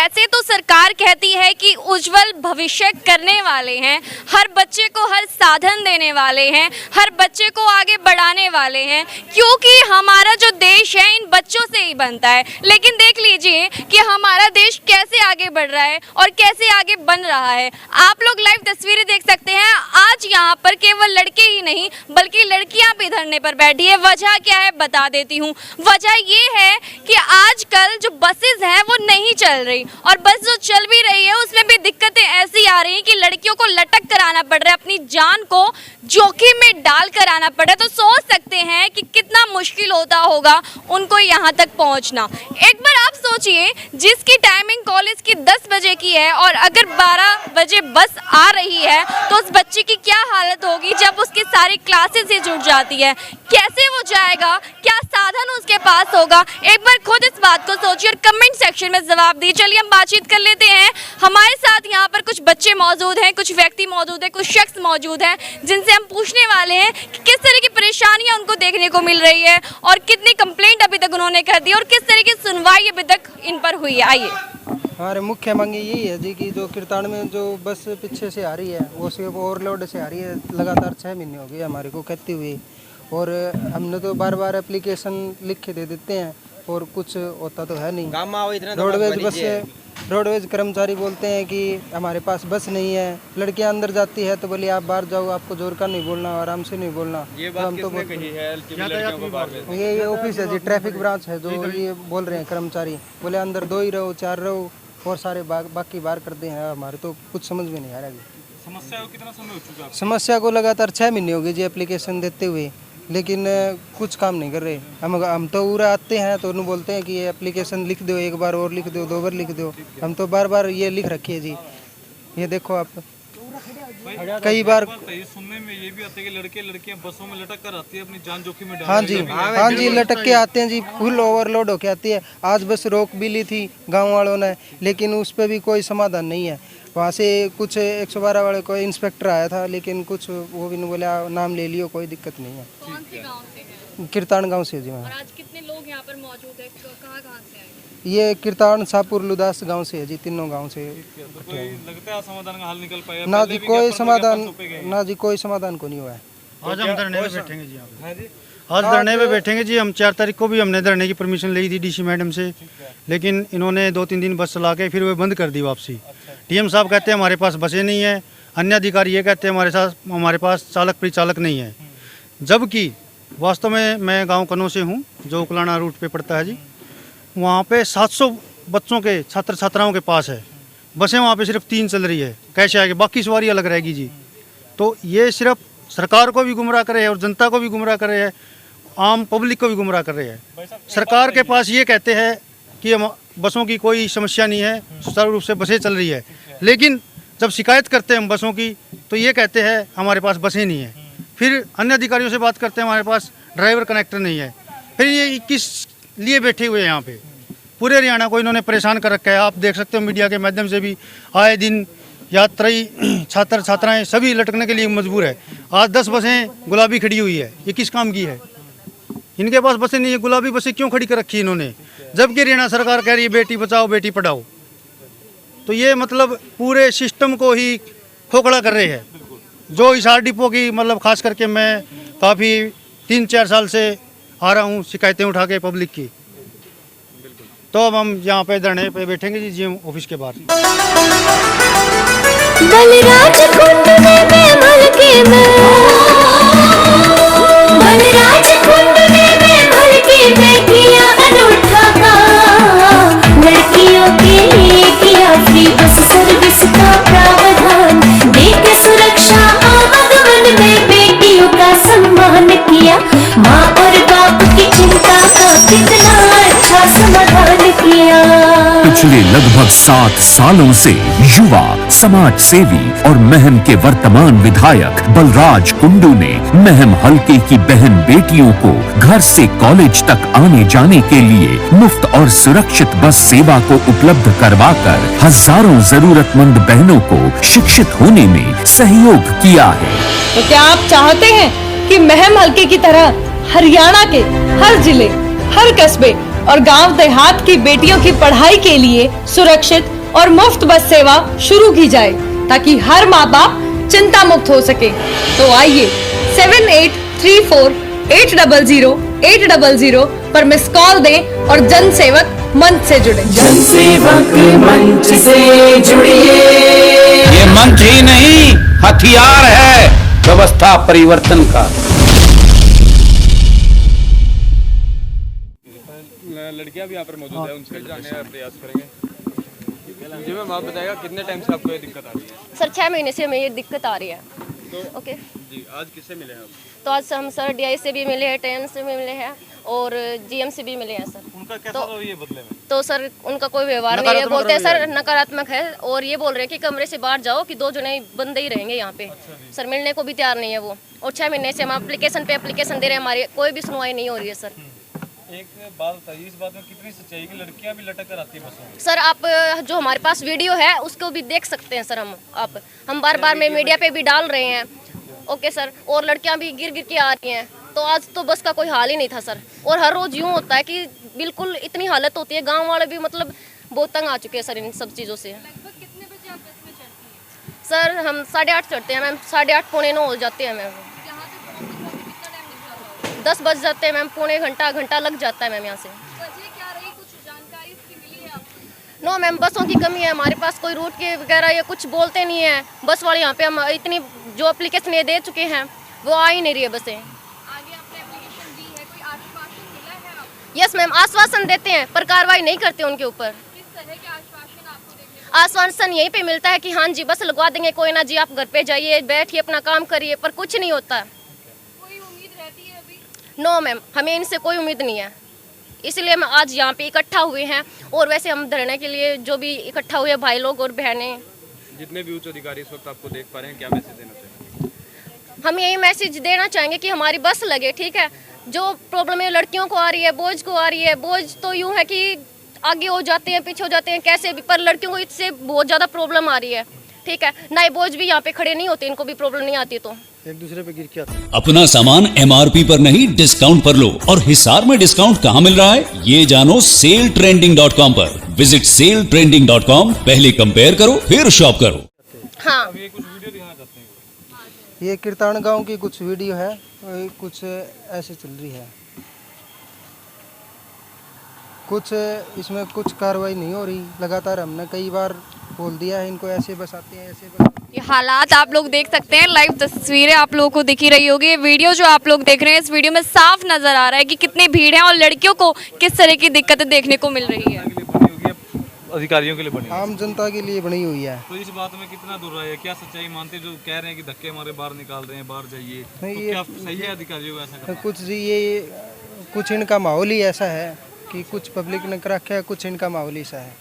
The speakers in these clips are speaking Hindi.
वैसे तो सरकार कहती है कि उज्जवल भविष्य करने वाले हैं, हर बच्चे को हर साधन देने वाले हैं, हर बच्चे को आगे बढ़ाने वाले हैं, क्योंकि हमारा जो देश है इन बच्चों से ही बनता है। लेकिन देख लीजिए कि हमारा देश कैसे आगे बढ़ रहा है और कैसे आगे बन रहा है। आप लोग लाइव तस्वीरें देख सकते हैं। आज यहाँ पर केवल लड़के ही नहीं बल्कि लड़कियां भी धरने पर बैठी है। वजह क्या है बता देती हूँ। वजह ये है कि आजकल जो बसेस हैं वो नहीं चल रही, और बस जो चल भी रही है उसमें भी दिक्कतें ऐसी आ रही हैं कि लड़कियों को लटक कर आना पड़ रहा है, अपनी जान को जोखिम में डाल कर आना पड़ रहा है। तो सोच सकते हैं कि कितना मुश्किल होता होगा उनको यहाँ तक पहुँचना। एक बार आप सोचिए, जिसकी टाइमिंग कॉलेज की 10 बजे की है और अगर 12 बजे बस आ रही है तो उस बच्चे की क्या हालत होगी जब उसकी सारी क्लासेस ही जुट जाती है। कैसे वो जाएगा, क्या साधन उसके पास होगा। एक बार खुद इस बात को सोचिए और कमेंट सेक्शन में जवाब दिए। चलिए हम बातचीत कर लेते हैं। हमारे साथ यहाँ पर कुछ बच्चे मौजूद हैं, कुछ व्यक्ति मौजूद हैं, कुछ शख्स मौजूद हैं जिनसे हम पूछने वाले हैं कि किस तरह की परेशानियां उनको देखने को मिल रही है और कितनी कंप्लेंट अभी तक उन्होंने कर दी और किस तरह की सुनवाई अभी तक इन पर हुई है। आइए। हमारे मुख्य मांग यही है जी कि जो कीर्तान में जो बस पीछे से आ रही है वो सिर्फ ओवरलोड से आ रही है। लगातार 6 महीने हो गए हमारे को कहती हुई, और हमने तो बार बार एप्लीकेशन लिख के दे देते हैं और कुछ होता तो है नहीं। रोडवेज कर्मचारी बोलते हैं कि हमारे पास बस नहीं है। लड़कियां अंदर जाती है तो बोले आप बाहर जाओ, आपको जोर का नहीं बोलना, आराम से नहीं बोलना। ये बात हम तो ये ऑफिस है जी, ट्रैफिक ब्रांच है, जो ये बोल रहे हैं कर्मचारी, बोले अंदर 2 ही रहो, 4 रहो और सारे बाकी बाहर करते हैं। हमारे तो कुछ समझ में नहीं आ रहा। समस्या को कितना समय हो चुका है? समस्या को लगातार 6 महीने हो गए जी एप्लीकेशन देते हुए, लेकिन कुछ काम नहीं कर रहे। हम तो पूरा आते हैं तो उन्हें बोलते हैं कि ये एप्लीकेशन लिख दो, 1 बार और लिख दो, 2 बार लिख दो। हम तो बार बार ये लिख रखी है जी। ये देखो आप, कई बार सुनने में ये भी आता है कि लड़के लड़कियां बसों में लटक कर आती है, अपनी जान जोखिम में डाल। हाँ जी लटक के आते हैं जी, फुल ओवरलोड होके आती है। आज बस रोक भी ली थी गाँव वालों ने, लेकिन उस पर भी कोई समाधान नहीं है। वहाँ से कुछ 112 वाले कोई इंस्पेक्टर आया था, लेकिन कुछ वो भी नहीं बोला, नाम ले लियो, कोई दिक्कत नहीं है। कौन से गांव से है? कीर्तान गांव से जी। और आज कितने लोग यहाँ पर मौजूद है, कहाँ से आए? ये कीर्तान शाहपुर लुदास गांव से है जी, तीनों गांव से। कोई लगता है समाधान का हल निकल पाएगा? ना जी कोई समाधान, ना जी कोई समाधान को नहीं हुआ है। आज हम धरने पे बैठेंगे जी। आज धरने पे बैठेंगे जी। हम 4 तारीख को भी हमने धरने की परमिशन ली थी डीसी मैडम से, लेकिन इन्होंने 2-3 दिन बस चला के फिर वो बंद कर दी वापसी। डीएम साहब कहते हैं हमारे पास बसें नहीं है, अन्य अधिकारी ये कहते हैं हमारे पास चालक परिचालक नहीं है। जबकि वास्तव में मैं गांव कनौ से हूं, जो उकलाना रूट पे पड़ता है जी। वहाँ पे 700 बच्चों के छात्र छात्राओं के पास है बसें, वहाँ पे सिर्फ 3 चल रही है। कैसे आएगी, बाकी सवारी अलग रहेगी जी। तो ये सिर्फ सरकार को भी गुमराह कर रहे हैं और जनता को भी गुमराह कर रहे हैं, आम पब्लिक को भी गुमराह कर रहे हैं। सरकार के पास ये कहते हैं कि हम बसों की कोई समस्या नहीं है, सुचारू रूप से बसें चल रही है, लेकिन जब शिकायत करते हैं हम बसों की तो ये कहते हैं हमारे पास बसें नहीं है। फिर अन्य अधिकारियों से बात करते हैं हमारे पास ड्राइवर कनेक्टर नहीं है। फिर ये किस लिए बैठे हुए हैं यहाँ पे? पूरे हरियाणा को इन्होंने परेशान कर रखा है। आप देख सकते हो मीडिया के माध्यम से भी, आए दिन यात्री छात्र छात्राएं सभी लटकने के लिए मजबूर है। आज 10 बसें गुलाबी खड़ी हुई है, ये किस काम की है? इनके पास बसें नहीं है, गुलाबी बसें क्यों खड़ी कर रखी है इन्होंने? जबकि हरियाणा सरकार कह रही है बेटी बचाओ बेटी पढ़ाओ। तो ये मतलब पूरे सिस्टम को ही खोखला कर रहे हैं। जो हिसार डिपो की मतलब खास करके मैं काफ़ी 3-4 साल से आ रहा हूँ शिकायतें उठा के पब्लिक की। तो अब हम यहाँ पे धरने पे बैठेंगे जी जीएम ऑफिस के बाहर। बलराज कुंड में मैं के मैं, बलराज कुंड में मैं के मैं किया अनूठा काम। लड़कियों के लिए किया फ्री बस सर्विस का प्रावधान, देके सुरक्षा आवागमन में बेटियों का सम्मान किया। माँ और बाप की चिंता का कितना अच्छा समाधान किया। पिछले लगभग 7 सालों से युवा समाज सेवी और महम के वर्तमान विधायक बलराज कुंडू ने महम हलके की बहन बेटियों को घर से कॉलेज तक आने जाने के लिए मुफ्त और सुरक्षित बस सेवा को उपलब्ध करवाकर हजारों जरूरतमंद बहनों को शिक्षित होने में सहयोग किया है। तो क्या आप चाहते हैं कि महम हलके की तरह हरियाणा के हर जिले, हर कस्बे और गांव देहात की बेटियों की पढ़ाई के लिए सुरक्षित और मुफ्त बस सेवा शुरू की जाए ताकि हर माँ बाप चिंता मुक्त हो सके। तो आइए 7834800800 पर मिस कॉल दें और जन सेवक मंच से जुड़े। जनसेवक मंच से जुड़िए। ये मंच ही नहीं, हथियार है व्यवस्था परिवर्तन का। लड़कियां भी यहाँ पर मौजूद है, उनसे जानने का प्रयास करेंगे। जी मैम, आप बताएगा कितने टाइम से आपको ये दिक्कत आ रही है? सर 6 महीने से हमें ये दिक्कत आ रही है। तो ओके जी, आज किससे मिले हैं आप? तो आज हम सर DI से भी मिले हैं, ट्रेन से भी मिले हैं और GM से भी मिले हैं सर। उनका कैसा रहा ये बदले में? तो सर उनका कोई व्यवहार नहीं है, बोलते हैं सर नकारात्मक है और ये बोल रहे हैं कि कमरे से बाहर जाओ कि 2 जने बंदे ही रहेंगे यहाँ पे। सर मिलने को भी तैयार नहीं है वो, और 6 महीने से हम एप्लीकेशन पे एप्लीकेशन दे रहे हैं, हमारी कोई भी सुनवाई नहीं हो रही है सर। एक बात बताइए, इस बात में कितनी सच्चाई है कि लड़कियां भी लटक कर आती है बसों में? सर आप जो हमारे पास वीडियो है उसको भी देख सकते हैं सर, हम बार बार में मीडिया पे भी डाल रहे हैं। ओके सर, और लड़कियां भी गिर गिर के आ रही हैं, तो आज तो बस का कोई हाल ही नहीं था सर। और हर रोज यूँ होता है कि बिल्कुल इतनी हालत होती है, गांव वाले भी मतलब बहुत तंग आ चुके हैं सर इन सब चीज़ों से। कितने बजे आप बस में चढ़ती हैं? सर हम 8:30 चढ़ते हैं मैम, 8:30 पौने 9 हो जाते हैं मैम। यहाँ से पहुँचने में कितना टाइम लग जाता है? 10 बज जाते हैं मैम, पौने घंटा लग जाता है मैम यहाँ से। वजह क्या रही, कुछ जानकारी इसकी मिली है आपको? नो मैम, बसों की कमी है हमारे पास, कोई रूट के वगैरह या कुछ बोलते नहीं है बस वाले। यहाँ पे हम इतनी जो एप्लीकेशन ये दे चुके हैं वो आ ही नहीं रही है बसें। आगे आपने एप्लीकेशन दी है, कोई आश्वासन मिला है आपको? यस मैम, आश्वासन देते हैं पर कार्रवाई नहीं करते उनके ऊपर। किस तरह के आश्वासन आपको देखने को? आश्वासन यहीं पे मिलता है कि हाँ जी बस लगवा देंगे, कोई ना जी आप घर पे जाइए बैठिए अपना काम करिए, पर कुछ नहीं होता। कोई उम्मीद रहती है अभी? नो मैम, हमें इनसे कोई उम्मीद नहीं है, इसलिए हम आज यहाँ पे इकट्ठा हुए हैं। और वैसे हम धरने के लिए जो भी इकट्ठा हुए भाई लोग और बहनें, जितने भी उच्च अधिकारी इस वक्त आपको देख पा रहे हैं, क्या मैसेज देना चाहिए? हम यही मैसेज देना चाहेंगे कि हमारी बस लगे, ठीक है। जो प्रॉब्लम है लड़कियों को आ रही है, बोझ को आ रही है, बोझ तो यूँ है कि आगे हो जाते हैं पीछे हो जाते हैं कैसे भी, पर लड़कियों को इससे बहुत ज़्यादा प्रॉब्लम आ रही है, ठीक है। नए बोझ भी यहाँ पे खड़े नहीं होते, इनको भी प्रॉब्लम नहीं आती, तो एक दूसरे पे गिर के आते हैं। अपना सामान MRP पर नहीं डिस्काउंट पर लो। और हिसार में डिस्काउंट कहाँ मिल रहा है ये जानो सेलट्रेंडिंग.com पर। विजिट सेलट्रेंडिंग.com, पहले कंपेयर करो फिर शॉप करो। हाँ, ये कुछ वीडियो दिखाना चाहते हैं? ये कीर्तान गांव की कुछ वीडियो है, कुछ ऐसे चल रही है, कुछ इसमें कुछ कार्रवाई नहीं हो रही। लगातार हमने कई बार बोल दिया है इनको, ऐसे बस आते हैं ऐसे बस। ये हालात आप लोग देख सकते हैं, लाइव तस्वीरें आप लोगों को दिख ही रही होगी। ये वीडियो जो आप लोग देख रहे हैं, इस वीडियो में साफ नजर आ रहा है कि कितनी भीड़ है और लड़कियों को किस तरह की दिक्कतें देखने को मिल रही है। अधिकारियों के लिए बनी है? आम जनता के लिए बनी हुई है। तो इस बात में कितना दूर है, क्या सच्चाई मानते जो कह रहे हैं कि धक्के हमारे बाहर निकाल रहे हैं, बाहर जाइए, तो नहीं, क्या सही है अधिकारियों को ऐसा करना? कुछ जी ये कुछ इनका माहौल ही ऐसा है कि कुछ पब्लिक ने कर रखा है, कुछ इनका माहौल ही ऐसा है।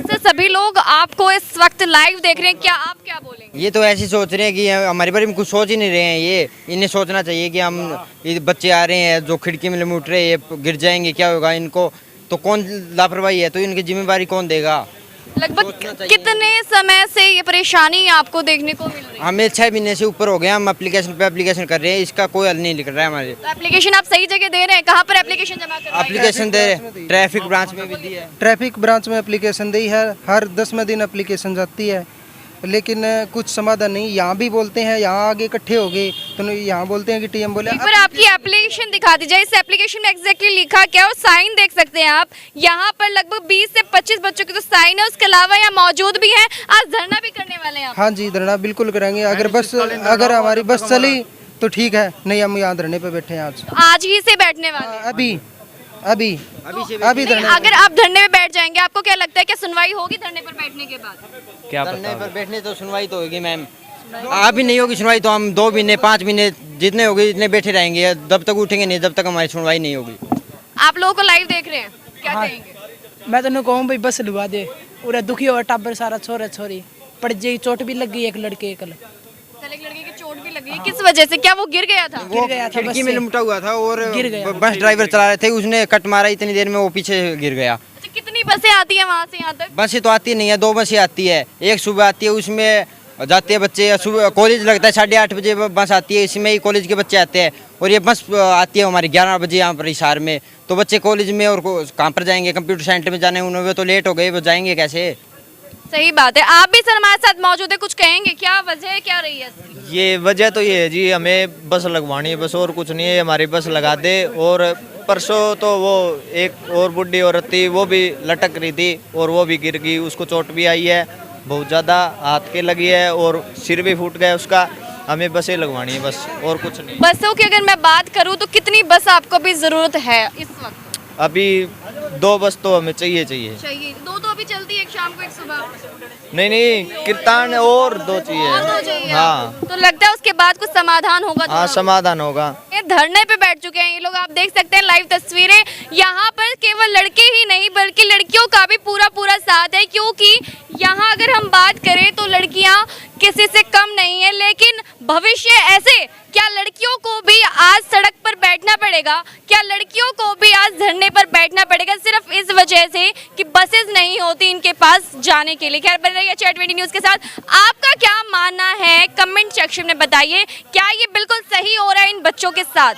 सर सभी लोग आपको इस वक्त लाइव देख रहे हैं, क्या आप क्या बोलेंगे? ये तो ऐसे सोच रहे हैं कि हमारे बारे में कुछ सोच ही नहीं रहे हैं। ये इन्हें सोचना चाहिए कि हम ये बच्चे आ रहे हैं जो खिड़की में लमुट रहे हैं, ये गिर जाएंगे, क्या होगा इनको, तो कौन लापरवाही है तो इनकी जिम्मेवारी कौन देगा? लगभग कितने समय से ये परेशानी आपको देखने को मिल रही है? हमें 6 महीने से ऊपर हो गया, हम एप्लीकेशन पे एप्लीकेशन कर रहे हैं, इसका कोई हल नहीं निकल रहा है हमारे। तो एप्लीकेशन आप सही जगह दे रहे हैं, कहाँ पर एप्लीकेशन जमा कर रहे हैं? एप्लीकेशन दे रहे, ट्रैफिक ब्रांच में भी दी है। ट्रैफिक ब्रांच में एप्लीकेशन दी है, हर 10वें दिन एप्लीकेशन जाती है, लेकिन कुछ समाधान नहीं। यहाँ भी बोलते हैं, यहाँ आगे इकट्ठे हो गए तो यहाँ बोलते हैं कि TM बोले। एक बार आपकी एप्लीकेशन दिखा दीजिए, इस एप्लीकेशन में एग्जैक्टली लिखा क्या है और साइन देख सकते हैं आप। यहाँ पर लगभग 20 से 25 बच्चों की तो साइन है, उसके अलावा यहाँ मौजूद भी हैं। आज धरना भी करने वाले हैं आप? हाँ जी, धरना बिल्कुल करेंगे। अगर हमारी बस चली तो ठीक है, नहीं हम यहाँ धरने पे बैठे हैं आज। तो आज ही से बैठने वाले हैं? अभी नहीं, अगर आप धरने में बैठ जाएंगे, आपको क्या लगता है कि सुनवाई होगी धरने पर बैठने के बाद? क्या धरने पर बैठने तो सुनवाई तो होगी मैम, अभी नहीं होगी सुनवाई तो हम 2 महीने 5 महीने जितने होगी इतने बैठे रहेंगे, जब तक उठेंगे नहीं जब तक हमारी सुनवाई नहीं होगी। आप लोगों को लाइव देख रहे हैं, क्या कहेंगे? मैं तो कहूँ भाई बस लुवा दे, पूरा दुखी हुआ टाबर सारा, छोरा छोरी पड़ जाई, चोट भी लग गई एक लड़के कल एक लड़के की चोट भी लगी, किस वजह से? क्या वो गिर गया था? वो खिड़की में लिमटा हुआ था और बस ड्राइवर चला रहे थे, उसने कट मारा, इतनी देर में वो पीछे गिर गया। अच्छा, कितनी बसें आती हैं वहाँ से यहाँ तक? बसें तो आती नहीं है, 2 बसें आती है, एक सुबह आती है उसमें जाते हैं बच्चे। सुबह कॉलेज लगता है 8:30 बजे बस आती है, इसमें ही कॉलेज के बच्चे आते हैं। और ये बस आती है हमारी 11 बजे यहाँ पर हिसार में। तो बच्चे कॉलेज में और कहाँ पर जाएंगे, कंप्यूटर सेंटर में जाने उन्होंने तो लेट हो गए, वो जाएंगे कैसे। सही बात है। आप भी सर हमारे साथ मौजूद है, कुछ कहेंगे क्या वजह क्या रही है इसकी? ये वजह तो ये है जी, हमें बस लगवानी है, बस और कुछ नहीं है। हमारी बस लगा दे। और परसों तो वो एक और बुढ़ी औरत थी, वो भी लटक रही थी और वो भी गिर गई, उसको चोट भी आई है बहुत ज़्यादा, हाथ के लगी है और सिर भी फूट गया उसका। हमें बसें लगवानी है बस, और कुछ नहीं। बसों की अगर मैं बात करूं तो कितनी बस आपको भी जरूरत है इस वक्त? अभी 2 बस तो हमें चाहिए। चाहिए 2 तो अभी चलती है, एक शाम को एक सुबह। नहीं कीर्तन और 2 चाहिए। हाँ, तो लगता है उसके बाद कुछ समाधान होगा? हाँ समाधान होगा। ये धरने पे बैठ चुके हैं ये लोग, आप देख सकते हैं लाइव तस्वीरें। यहाँ पर केवल लड़के ही नहीं बल्कि लड़कियों का भी पूरा साथ है, क्योंकि यहाँ अगर हम बात करें तो लड़कियाँ किसी से कम नहीं है। लेकिन भविष्य ऐसे, क्या लड़कियों को भी आज सड़क पर बैठना पड़ेगा? क्या लड़कियों को भी आज धरने पर बैठना पड़ेगा सिर्फ इस वजह से कि बसेस नहीं होती इनके पास जाने के लिए? खैर, बन रही है चैट 20 न्यूज़ के साथ। आपका क्या मानना है कमेंट सेक्शन में बताइए, क्या ये बिल्कुल सही हो रहा है इन बच्चों के साथ?